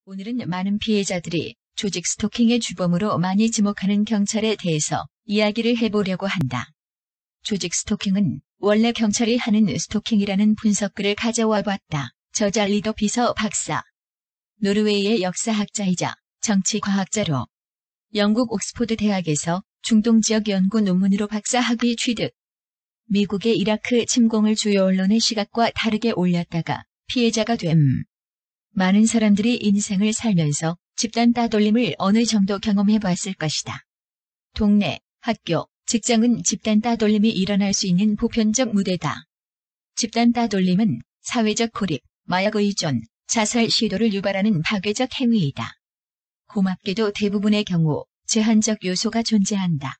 오늘은 많은 피해자들이 조직 스토킹의 주범으로 많이 지목하는 경찰에 대해서 이야기를 해보려고 한다. 조직 스토킹은 원래 경찰이 하는 스토킹이라는 분석글을 가져와 봤다. 저자 리더 비서 박사. 노르웨이의 역사학자이자 정치과학자로 영국 옥스포드 대학에서 중동지역 연구 논문으로 박사 학위 취득. 미국의 이라크 침공을 주요 언론의 시각과 다르게 올렸다가 피해자가 됨. 많은 사람들이 인생을 살면서 집단 따돌림을 어느 정도 경험해봤을 것이다. 동네, 학교, 직장은 집단 따돌림이 일어날 수 있는 보편적 무대다. 집단 따돌림은 사회적 고립, 마약 의존, 자살 시도를 유발하는 파괴적 행위이다. 고맙게도 대부분의 경우 제한적 요소가 존재한다.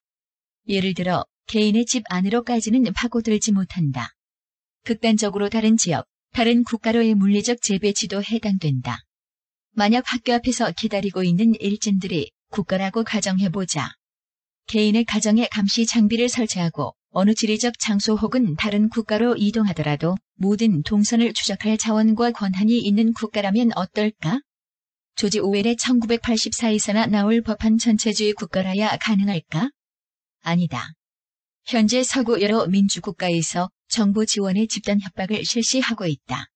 예를 들어 개인의 집 안으로까지는 파고들지 못한다. 극단적으로 다른 지역, 다른 국가로의 물리적 재배치도 해당된다. 만약 학교 앞에서 기다리고 있는 일진들이 국가라고 가정해보자. 개인의 가정에 감시 장비를 설치하고 어느 지리적 장소 혹은 다른 국가로 이동하더라도 모든 동선을 추적할 자원과 권한이 있는 국가라면 어떨까? 조지 오웰의 1984에서나 나올 법한 전체주의 국가라야 가능할까? 아니다. 현재 서구 여러 민주국가에서 정부 지원의 집단 협박을 실시하고 있다.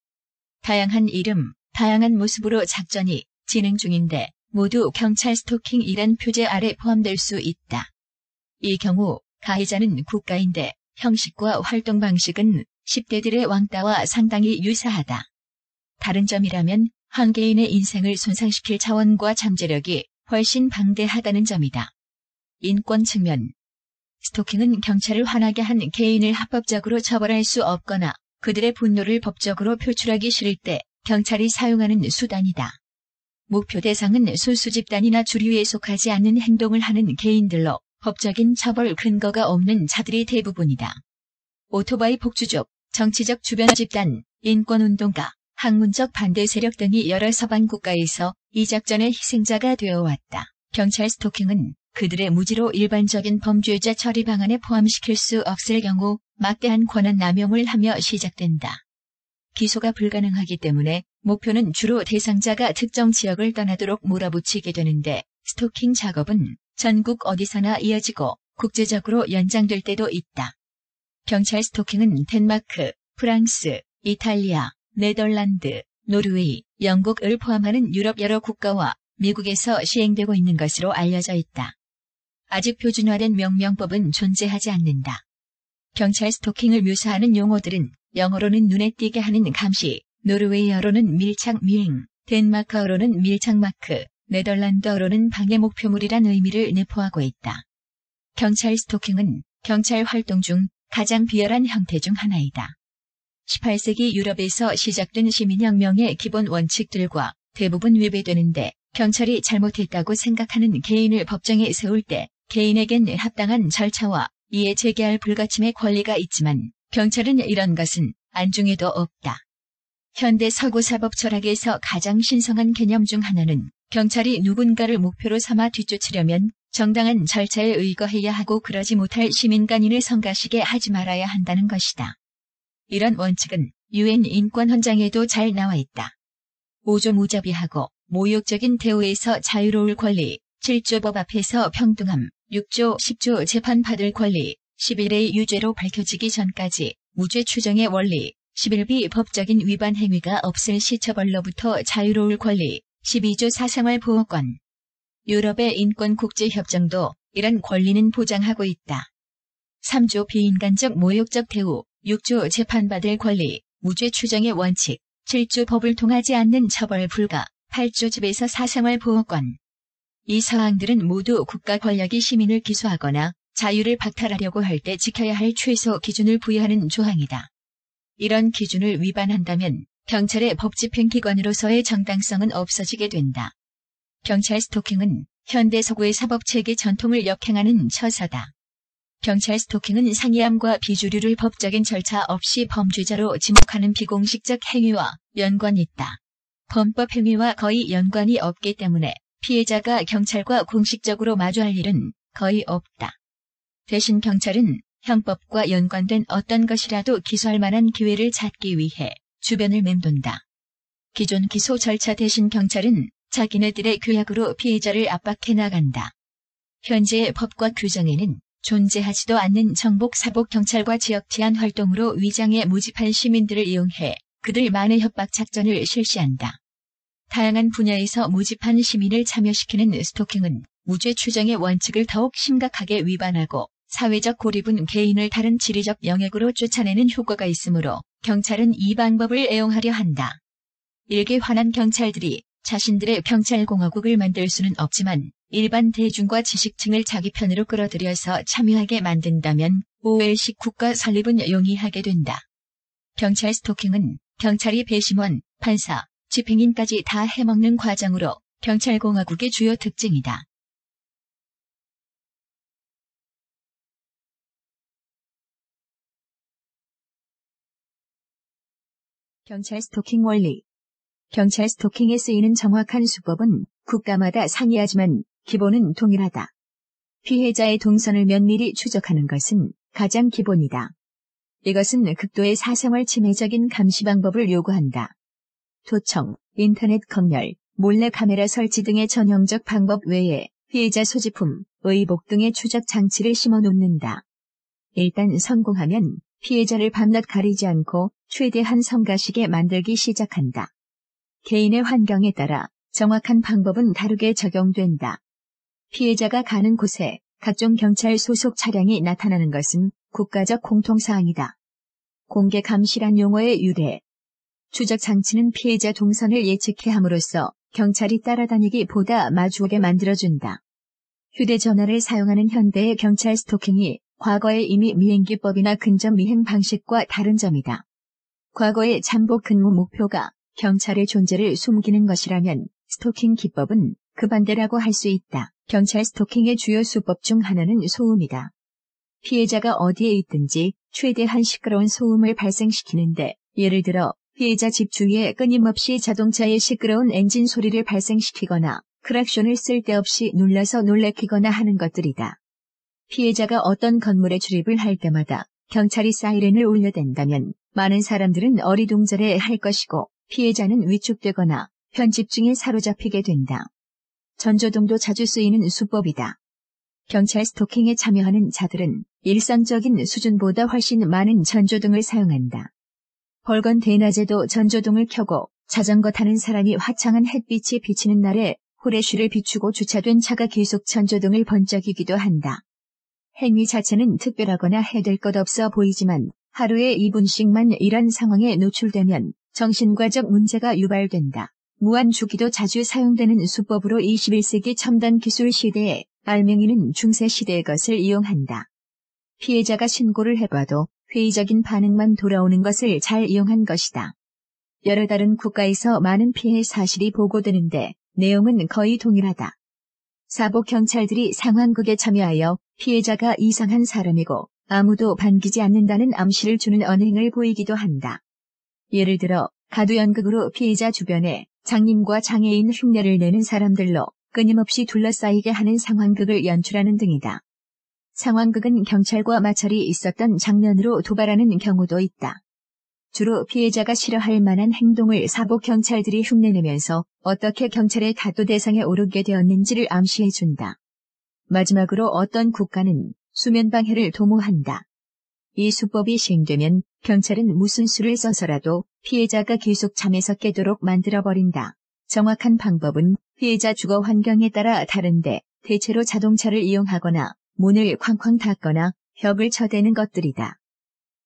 다양한 이름, 다양한 모습으로 작전이 진행 중인데 모두 경찰 스토킹이란 표제 아래 포함될 수 있다. 이 경우 가해자는 국가인데 형식과 활동 방식은 10대들의 왕따와 상당히 유사하다. 다른 점이라면 한 개인의 인생을 손상시킬 자원과 잠재력이 훨씬 방대하다는 점이다. 인권 측면. 스토킹은 경찰을 화나게 한 개인을 합법적으로 처벌할 수 없거나 그들의 분노를 법적으로 표출하기 싫을 때 경찰이 사용하는 수단이다. 목표 대상은 소수 집단이나 주류에 속하지 않는 행동을 하는 개인들로 법적인 처벌 근거가 없는 자들이 대부분이다. 오토바이 폭주족, 정치적 주변 집단, 인권운동가, 학문적 반대 세력 등이 여러 서방 국가에서 이 작전의 희생자가 되어왔다. 경찰 스토킹은 그들의 무지로 일반적인 범죄자 처리 방안에 포함시킬 수 없을 경우 막대한 권한 남용을 하며 시작된다. 기소가 불가능하기 때문에 목표는 주로 대상자가 특정 지역을 떠나도록 몰아붙이게 되는데 스토킹 작업은 전국 어디서나 이어지고 국제적으로 연장될 때도 있다. 경찰 스토킹은 덴마크, 프랑스, 이탈리아, 네덜란드, 노르웨이, 영국을 포함하는 유럽 여러 국가와 미국에서 시행되고 있는 것으로 알려져 있다. 아직 표준화된 명명법은 존재하지 않는다. 경찰 스토킹을 묘사하는 용어들은 영어로는 눈에 띄게 하는 감시, 노르웨이어로는 밀착 밍, 덴마크어로는 밀착 마크, 네덜란드어로는 방해 목표물이란 의미를 내포하고 있다. 경찰 스토킹은 경찰 활동 중 가장 비열한 형태 중 하나이다. 18세기 유럽에서 시작된 시민혁명의 기본 원칙들과 대부분 위배되는데 경찰이 잘못했다고 생각하는 개인을 법정에 세울 때 개인에겐 합당한 절차와 이에 제기할 불가침의 권리가 있지만 경찰은 이런 것은 안중에도 없다. 현대 서구 사법 철학에서 가장 신성한 개념 중 하나는 경찰이 누군가를 목표로 삼아 뒤쫓으려면 정당한 절차에 의거해야 하고 그러지 못할 시민간인을 성가시게 하지 말아야 한다는 것이다. 이런 원칙은 UN 인권헌장에도 잘 나와 있다. 5조 무자비하고 모욕적인 대우에서 자유로울 권리, 7조 법 앞에서 평등함, 6조 10조 재판받을 권리, 11의 유죄로 밝혀지기 전까지 무죄 추정의 원리, 11비 법적인 위반 행위가 없을 시 처벌로부터 자유로울 권리, 12조 사생활 보호권. 유럽의 인권국제협정도 이런 권리는 보장하고 있다. 3조 비인간적 모욕적 대우, 6조 재판받을 권리, 무죄 추정의 원칙, 7조 법을 통하지 않는 처벌 불가, 8조 집에서 사생활 보호권. 이 사항들은 모두 국가 권력이 시민을 기소하거나 자유를 박탈하려고 할 때 지켜야 할 최소 기준을 부여하는 조항이다. 이런 기준을 위반한다면 경찰의 법집행기관으로서의 정당성은 없어지게 된다. 경찰 스토킹은 현대 서구의 사법체계 전통을 역행하는 처사다. 경찰 스토킹은 상이함과 비주류를 법적인 절차 없이 범죄자로 지목하는 비공식적 행위와 연관이 있다. 범법 행위와 거의 연관이 없기 때문에 피해자가 경찰과 공식적으로 마주할 일은 거의 없다. 대신 경찰은 형법과 연관된 어떤 것이라도 기소할 만한 기회를 찾기 위해 주변을 맴돈다. 기존 기소 절차 대신 경찰은 자기네들의 규약으로 피해자를 압박해 나간다. 현재의 법과 규정에는 존재하지도 않는 정복 사복 경찰과 지역 치안 활동으로 위장해 모집한 시민들을 이용해 그들만의 협박 작전을 실시한다. 다양한 분야에서 모집한 시민을 참여시키는 스토킹은 무죄 추정의 원칙을 더욱 심각하게 위반하고 사회적 고립은 개인을 다른 지리적 영역으로 쫓아내는 효과가 있으므로 경찰은 이 방법을 애용하려 한다. 일개 화난 경찰들이 자신들의 경찰공화국을 만들 수는 없지만 일반 대중과 지식층을 자기 편으로 끌어들여서 참여하게 만든다면 OL식 국가 설립은 용이하게 된다. 경찰 스토킹은 경찰이 배심원, 판사, 집행인까지 다 해먹는 과정으로 경찰공화국의 주요 특징이다. 경찰 스토킹 원리. 경찰 스토킹에 쓰이는 정확한 수법은 국가마다 상이하지만 기본은 동일하다. 피해자의 동선을 면밀히 추적하는 것은 가장 기본이다. 이것은 극도의 사생활 침해적인 감시 방법을 요구한다. 도청, 인터넷 검열, 몰래카메라 설치 등의 전형적 방법 외에 피해자 소지품, 의복 등의 추적 장치를 심어 놓는다. 일단 성공하면 피해자를 밤낮 가리지 않고 최대한 성가시게 만들기 시작한다. 개인의 환경에 따라 정확한 방법은 다르게 적용된다. 피해자가 가는 곳에 각종 경찰 소속 차량이 나타나는 것은 국가적 공통사항이다. 공개 감시란 용어의 유래. 추적 장치는 피해자 동선을 예측해 함으로써 경찰이 따라다니기보다 마주오게 만들어준다. 휴대전화를 사용하는 현대의 경찰 스토킹이 과거의 이미 미행기법이나 근접 미행 방식과 다른 점이다. 과거의 잠복 근무 목표가 경찰의 존재를 숨기는 것이라면 스토킹 기법은 그 반대라고 할 수 있다. 경찰 스토킹의 주요 수법 중 하나는 소음이다. 피해자가 어디에 있든지 최대한 시끄러운 소음을 발생시키는데, 예를 들어 피해자 집 주위에 끊임없이 자동차의 시끄러운 엔진 소리를 발생시키거나 크락션을 쓸데없이 눌러서 놀래키거나 하는 것들이다. 피해자가 어떤 건물에 출입을 할 때마다 경찰이 사이렌을 울려댄다면 많은 사람들은 어리둥절해 할 것이고 피해자는 위축되거나 편집증에 사로잡히게 된다. 전조등도 자주 쓰이는 수법이다. 경찰 스토킹에 참여하는 자들은 일상적인 수준보다 훨씬 많은 전조등을 사용한다. 벌건 대낮에도 전조등을 켜고 자전거 타는 사람이 화창한 햇빛이 비치는 날에 후레쉬를 비추고 주차된 차가 계속 전조등을 번쩍이기도 한다. 행위 자체는 특별하거나 해될 것 없어 보이지만 하루에 2분씩만 이런 상황에 노출되면 정신과적 문제가 유발된다. 무한주기도 자주 사용되는 수법으로 21세기 첨단 기술 시대에 알맹이는 중세 시대의 것을 이용한다. 피해자가 신고를 해봐도 회의적인 반응만 돌아오는 것을 잘 이용한 것이다. 여러 다른 국가에서 많은 피해 사실이 보고되는데 내용은 거의 동일하다. 사복 경찰들이 상황극에 참여하여 피해자가 이상한 사람이고 아무도 반기지 않는다는 암시를 주는 언행을 보이기도 한다. 예를 들어 가두연극으로 피해자 주변에 장님과 장애인 흉내를 내는 사람들로 끊임없이 둘러싸이게 하는 상황극을 연출하는 등이다. 상황극은 경찰과 마찰이 있었던 장면으로 도발하는 경우도 있다. 주로 피해자가 싫어할 만한 행동을 사복 경찰들이 흉내내면서 어떻게 경찰의 다도 대상에 오르게 되었는지를 암시해준다. 마지막으로 어떤 국가는 수면방해를 도모한다. 이 수법이 시행되면 경찰은 무슨 수를 써서라도 피해자가 계속 잠에서 깨도록 만들어버린다. 정확한 방법은 피해자 주거 환경에 따라 다른데 대체로 자동차를 이용하거나 문을 쾅쾅 닫거나 벽을 쳐대는 것들이다.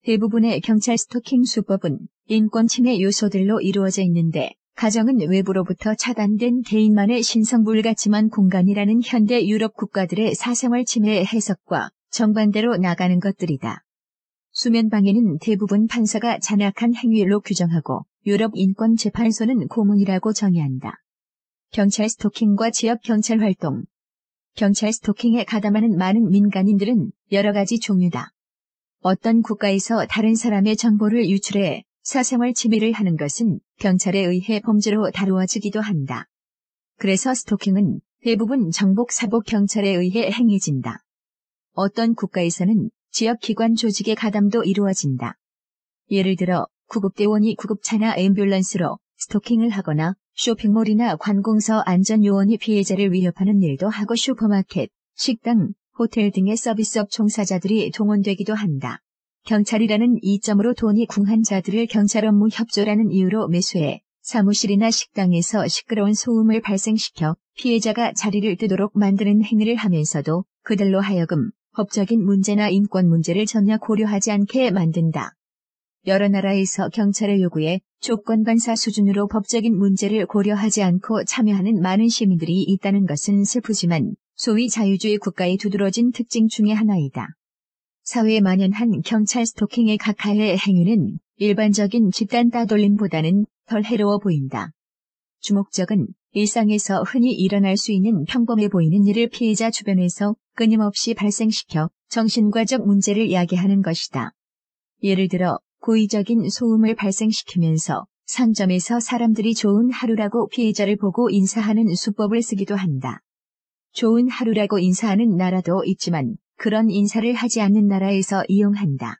대부분의 경찰 스토킹 수법은 인권 침해 요소들로 이루어져 있는데 가정은 외부로부터 차단된 개인만의 신성불가침한 공간이라는 현대 유럽 국가들의 사생활 침해 해석과 정반대로 나가는 것들이다. 수면방해는 대부분 판사가 잔악한 행위로 규정하고 유럽 인권재판소는 고문이라고 정의한다. 경찰 스토킹과 지역 경찰 활동. 경찰 스토킹에 가담하는 많은 민간인들은 여러 가지 종류다. 어떤 국가에서 다른 사람의 정보를 유출해 사생활 침해를 하는 것은 경찰에 의해 범죄로 다루어지기도 한다. 그래서 스토킹은 대부분 정복 사복 경찰에 의해 행해진다. 어떤 국가에서는 지역기관 조직의 가담도 이루어진다. 예를 들어 구급대원이 구급차나 앰뷸런스로 스토킹을 하거나 쇼핑몰이나 관공서 안전요원이 피해자를 위협하는 일도 하고 슈퍼마켓, 식당, 호텔 등의 서비스업 종사자들이 동원되기도 한다. 경찰이라는 이점으로 돈이 궁한 자들을 경찰 업무 협조라는 이유로 매수해 사무실이나 식당에서 시끄러운 소음을 발생시켜 피해자가 자리를 뜨도록 만드는 행위를 하면서도 그들로 하여금 법적인 문제나 인권 문제를 전혀 고려하지 않게 만든다. 여러 나라에서 경찰의 요구에 조건반사 수준으로 법적인 문제를 고려하지 않고 참여하는 많은 시민들이 있다는 것은 슬프지만 소위 자유주의 국가의 두드러진 특징 중의 하나이다. 사회에 만연한 경찰 스토킹의 각하의 행위는 일반적인 집단 따돌림보다는 덜 해로워 보인다. 주목적은 일상에서 흔히 일어날 수 있는 평범해 보이는 일을 피해자 주변에서 끊임없이 발생시켜 정신과적 문제를 야기하는 것이다. 예를 들어 고의적인 소음을 발생시키면서 상점에서 사람들이 좋은 하루라고 피해자를 보고 인사하는 수법을 쓰기도 한다. 좋은 하루라고 인사하는 나라도 있지만 그런 인사를 하지 않는 나라에서 이용한다.